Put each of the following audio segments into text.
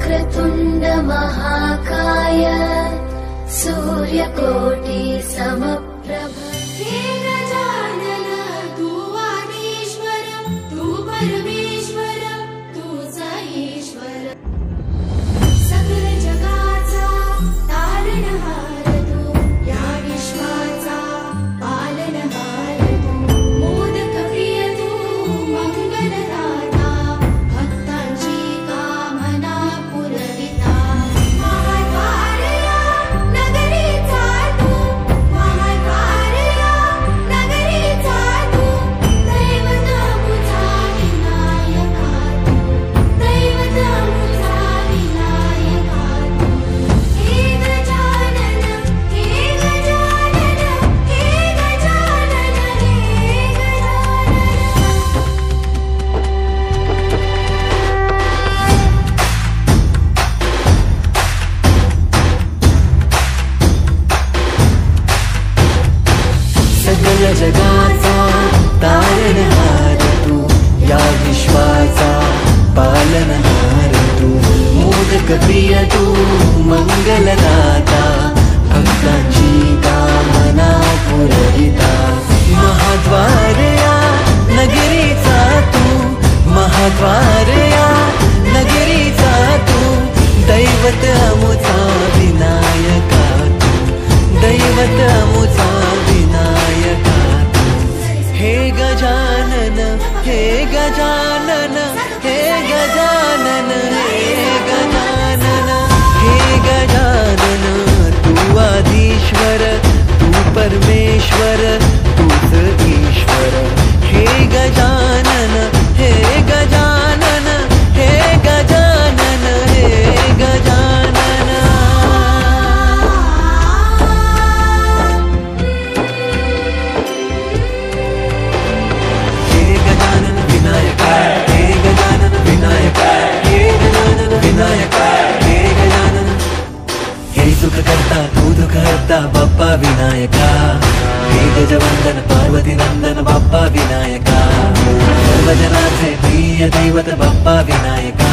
वक्रतुण्ड महाकाय सूर्यकोटि समप्रभ। हे गजानन तू आदिश्वर, तू परमेश्वर, तूच ईश्वर। सकल जगाचा तारणहार तू, या विश्वाचा पालनहार तू। मोदक प्रिय तू, मंगलदाता, भक्तांची कामना पुरविता। महाद्वार या नगरीचा तू, महाद्वार या नगरीचा तू। दैवत मुझा विनायका तू, दैवत मुझा विनायका तू। हे गजानन, हे गजानन, हे गजानन, हे सकल जगाचा तारणहार तू, या विश्वाचा पालनहार तू। मोदक प्रिय तू, मंगलदाता, भक्तांची कामना पुरविता। महाद्वार या नगरीचा तू, महाद्वार या नगरीचा तू। दैवत अमुचा विनायका तू, दैवत अमुचा विनायका तू। हे गजानन, हे गजानन, हे गजानन, हे गजानन, हे गजानन तू आदिश्वर, तू परमेश्वर, तूच ईश्वर। हे गजानन, हे गजानन, हे गजानन, हे गजानन। हे गजानन विनायका, हे गजानन विनायका, हे गजानन विनायका, हे गजानन। हे सुख करता तू दुःख हरता बाप्पा विनायका। हे गजवंदन पार्वती नंदन बाप्पा विनायका। सर्वजनाचे प्रिय दैवत बाप्पा विनायका।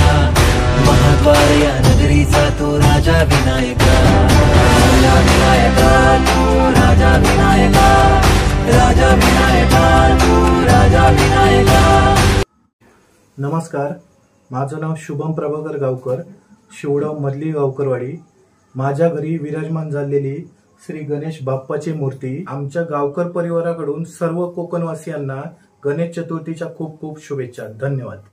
महाद्वार या नगरीचा तू राजा विनायका। राजा विनायका तू राजा विनायका, राजा विनायका तू राजा विनायका। नमस्कार, माझं नाव शुभम प्रभाकर गावकर, शिवडम मधली गावकरवाडी। माझ्या घरी विराजमान झालेली श्री गणेश बाप्पाची मूर्ती। आमच्या गावकर परिवाराकडून सर्व कोकणवासियांना गणेश चतुर्थीच्या खूप खूप शुभेच्छा। धन्यवाद।